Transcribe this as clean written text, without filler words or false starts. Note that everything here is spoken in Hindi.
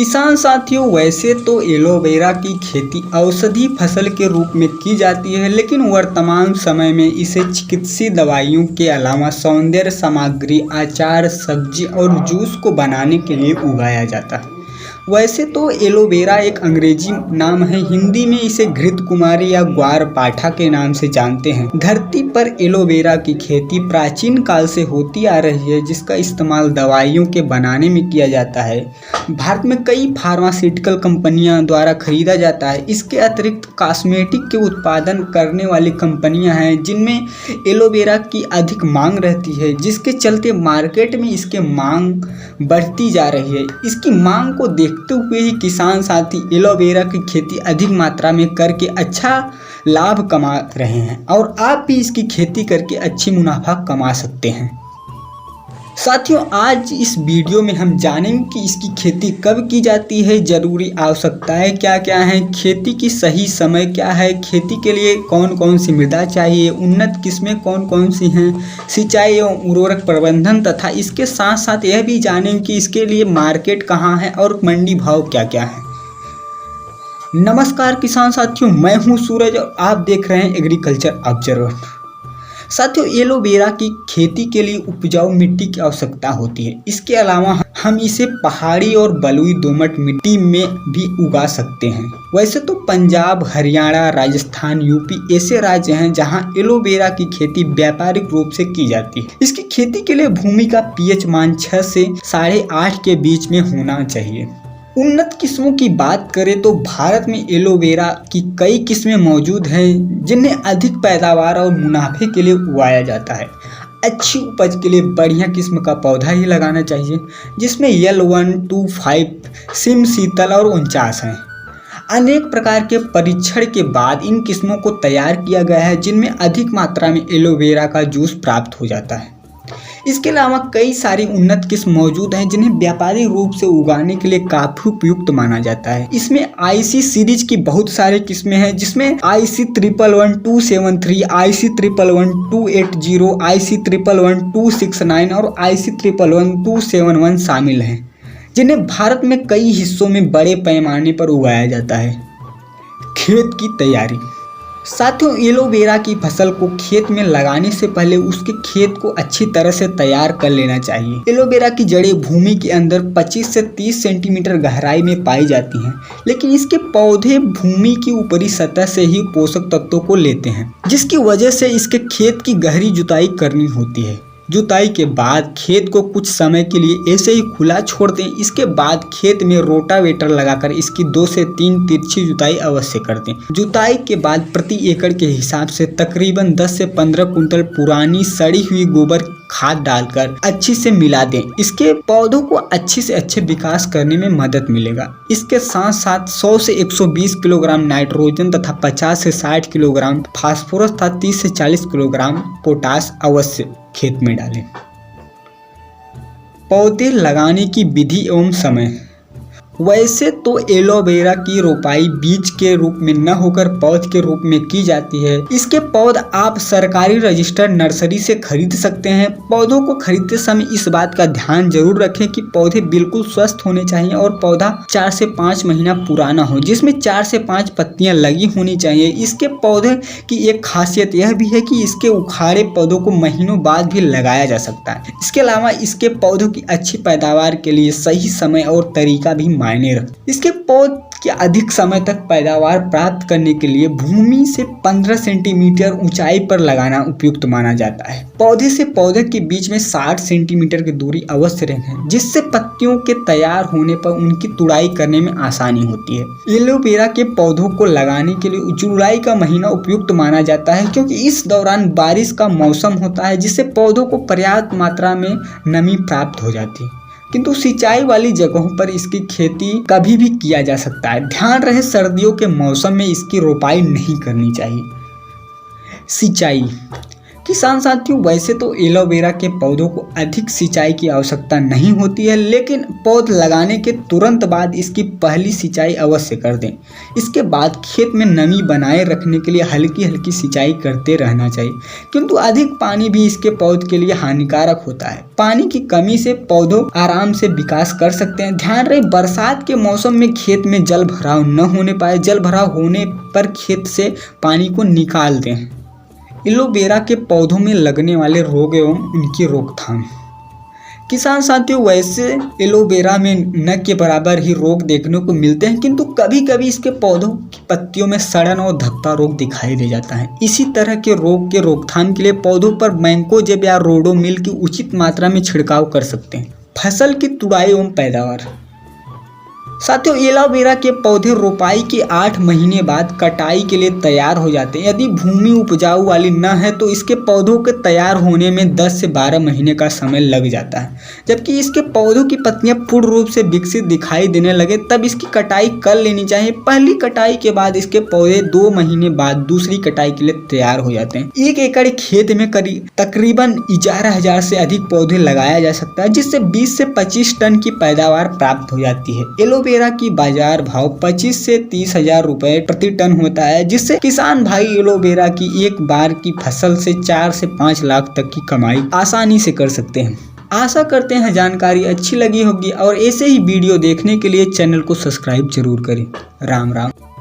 किसान साथियों, वैसे तो एलोवेरा की खेती औषधि फसल के रूप में की जाती है, लेकिन वर्तमान समय में इसे चिकित्सीय दवाइयों के अलावा सौंदर्य सामग्री, अचार, सब्जी और जूस को बनाने के लिए उगाया जाता है। वैसे तो एलोवेरा एक अंग्रेजी नाम है, हिंदी में इसे घृत कुमारी या ग्वार पाठा के नाम से जानते हैं। धरती पर एलोवेरा की खेती प्राचीन काल से होती आ रही है, जिसका इस्तेमाल दवाइयों के बनाने में किया जाता है। भारत में कई फार्मास्यूटिकल कंपनियां द्वारा खरीदा जाता है। इसके अतिरिक्त कॉस्मेटिक के उत्पादन करने वाली कंपनियां हैं, जिनमें एलोवेरा की अधिक मांग रहती है, जिसके चलते मार्केट में इसके मांग बढ़ती जा रही है। इसकी मांग को देखते हुए ही किसान साथी एलोवेरा की खेती अधिक मात्रा में करके अच्छा लाभ कमा रहे हैं और आप भी इसकी खेती करके अच्छी मुनाफा कमा सकते हैं। साथियों, आज इस वीडियो में हम जानेंगे कि इसकी खेती कब की जाती है, जरूरी आवश्यकताएं क्या क्या हैं, खेती की सही समय क्या है, खेती के लिए कौन कौन सी मृदा चाहिए, उन्नत किस्में कौन कौन सी हैं, सिंचाई एवं उर्वरक प्रबंधन तथा इसके साथ साथ यह भी जानेंगे कि इसके लिए मार्केट कहाँ है और मंडी भाव क्या क्या है। नमस्कार किसान साथियों, मैं हूँ सूरज और आप देख रहे हैं एग्रीकल्चर ऑब्जर्वर। साथियों, एलोवेरा की खेती के लिए उपजाऊ मिट्टी की आवश्यकता होती है। इसके अलावा हम इसे पहाड़ी और बलुई दोमट मिट्टी में भी उगा सकते हैं। वैसे तो पंजाब, हरियाणा, राजस्थान, यूपी ऐसे राज्य हैं जहां एलोवेरा की खेती व्यापारिक रूप से की जाती है। इसकी खेती के लिए भूमि का पीएच मान 6 से 8.5 के बीच में होना चाहिए। उन्नत किस्मों की बात करें तो भारत में एलोवेरा की कई किस्में मौजूद हैं, जिन्हें अधिक पैदावार और मुनाफे के लिए उगाया जाता है। अच्छी उपज के लिए बढ़िया किस्म का पौधा ही लगाना चाहिए, जिसमें L1, 2, 5, सिम, शीतल और 49 हैं। अनेक प्रकार के परीक्षण के बाद इन किस्मों को तैयार किया गया है, जिनमें अधिक मात्रा में एलोवेरा का जूस प्राप्त हो जाता है। इसके अलावा कई सारी उन्नत किस्म मौजूद हैं, जिन्हें व्यापारिक रूप से उगाने के लिए काफी उपयुक्त माना जाता है। इसमें IC सीरीज की बहुत सारी किस्में हैं, जिसमें IC111-273, IC111-280, IC111-269 और IC111-271 शामिल हैं, जिन्हें भारत में कई हिस्सों में बड़े पैमाने पर उगाया जाता है। खेत की तैयारी। साथियों, एलोवेरा की फसल को खेत में लगाने से पहले उसके खेत को अच्छी तरह से तैयार कर लेना चाहिए। एलोवेरा की जड़ें भूमि के अंदर 25 से 30 सेंटीमीटर गहराई में पाई जाती हैं, लेकिन इसके पौधे भूमि की ऊपरी सतह से ही पोषक तत्वों को लेते हैं, जिसकी वजह से इसके खेत की गहरी जुताई करनी होती है। जुताई के बाद खेत को कुछ समय के लिए ऐसे ही खुला छोड़ दें। इसके बाद खेत में रोटावेटर लगाकर इसकी 2 से 3 तिरछी जुताई अवश्य कर दें। जुताई के बाद प्रति एकड़ के हिसाब से तकरीबन 10 से 15 कुंटल पुरानी सड़ी हुई गोबर खाद डालकर अच्छी से मिला दें। इसके पौधों को अच्छे से अच्छे विकास करने में मदद मिलेगा। इसके साथ साथ 100 से 120 किलोग्राम नाइट्रोजन तथा 50 से 60 किलोग्राम फास्फोरस तथा 30 से 40 किलोग्राम पोटास अवश्य खेत में डालें। पौधे लगाने की विधि एवं समय। वैसे तो एलोवेरा की रोपाई बीज के रूप में न होकर पौध के रूप में की जाती है। इसके पौध आप सरकारी रजिस्टर्ड नर्सरी से खरीद सकते हैं। पौधों को खरीदते समय इस बात का ध्यान जरूर रखें कि पौधे बिल्कुल स्वस्थ होने चाहिए और पौधा 4 से 5 महीना पुराना हो, जिसमें 4 से 5 पत्तियां लगी होनी चाहिए। इसके पौधे की एक खासियत यह भी है कि इसके उखाड़े पौधों को महीनों बाद भी लगाया जा सकता है। इसके अलावा इसके पौधों की अच्छी पैदावार के लिए सही समय और तरीका भी मायने रखते। इसके पौध की अधिक समय तक पैदावार प्राप्त करने के लिए भूमि से 15 सेंटीमीटर ऊंचाई पर लगाना उपयुक्त माना जाता है। पौधे से पौधे के बीच में 60 सेंटीमीटर की दूरी अवश्य रखें, जिससे पत्तियों के तैयार होने पर उनकी तुड़ाई करने में आसानी होती है। एलोवेरा के पौधों को लगाने के लिए जुलाई का महीना उपयुक्त माना जाता है, क्योंकि इस दौरान बारिश का मौसम होता है, जिससे पौधों को पर्याप्त मात्रा में नमी प्राप्त हो जाती है। किंतु सिंचाई वाली जगहों पर इसकी खेती कभी भी किया जा सकता है। ध्यान रहे, सर्दियों के मौसम में इसकी रोपाई नहीं करनी चाहिए। सिंचाई। किसान साथियों, वैसे तो एलोवेरा के पौधों को अधिक सिंचाई की आवश्यकता नहीं होती है, लेकिन पौध लगाने के तुरंत बाद इसकी पहली सिंचाई अवश्य कर दें। इसके बाद खेत में नमी बनाए रखने के लिए हल्की हल्की सिंचाई करते रहना चाहिए, किंतु अधिक पानी भी इसके पौध के लिए हानिकारक होता है। पानी की कमी से पौधों आराम से विकास कर सकते हैं। ध्यान रहे, बरसात के मौसम में खेत में जल भराव न होने पाए। जल भराव होने पर खेत से पानी को निकाल दें। एलोवेरा के पौधों में लगने वाले रोग एवं उनकी रोकथाम। किसान साथियों, वैसे एलोवेरा में न के बराबर ही रोग देखने को मिलते हैं, किंतु कभी कभी इसके पौधों की पत्तियों में सड़न और धब्बा रोग दिखाई दे जाता है। इसी तरह के रोग के रोकथाम के लिए पौधों पर मैंकोजेब या रोडोमिल की उचित मात्रा में छिड़काव कर सकते हैं। फसल की तुड़ाई एवं पैदावार। साथियों, एलोवेरा के पौधे रोपाई के 8 महीने बाद कटाई के लिए तैयार हो जाते हैं। यदि भूमि उपजाऊ वाली न है तो इसके पौधों के तैयार होने में 10 से 12 महीने का समय लग जाता है। जबकि इसके पौधों की पत्तियां पूर्ण रूप से विकसित दिखाई देने लगे तब इसकी कटाई कर लेनी चाहिए। पहली कटाई के बाद इसके पौधे 2 महीने बाद दूसरी कटाई के लिए तैयार हो जाते हैं। 1 एकड़ खेत में तकरीबन 11,000 से अधिक पौधे लगाया जा सकता है, जिससे 20 से 25 टन की पैदावार प्राप्त हो जाती है। एलोवेरा की बाजार भाव 25 से 30,000 रुपए प्रति टन होता है, जिससे किसान भाई एलोवेरा की एक बार की फसल से 4 से 5 लाख तक की कमाई आसानी से कर सकते हैं। आशा करते हैं जानकारी अच्छी लगी होगी और ऐसे ही वीडियो देखने के लिए चैनल को सब्सक्राइब जरूर करें। राम राम।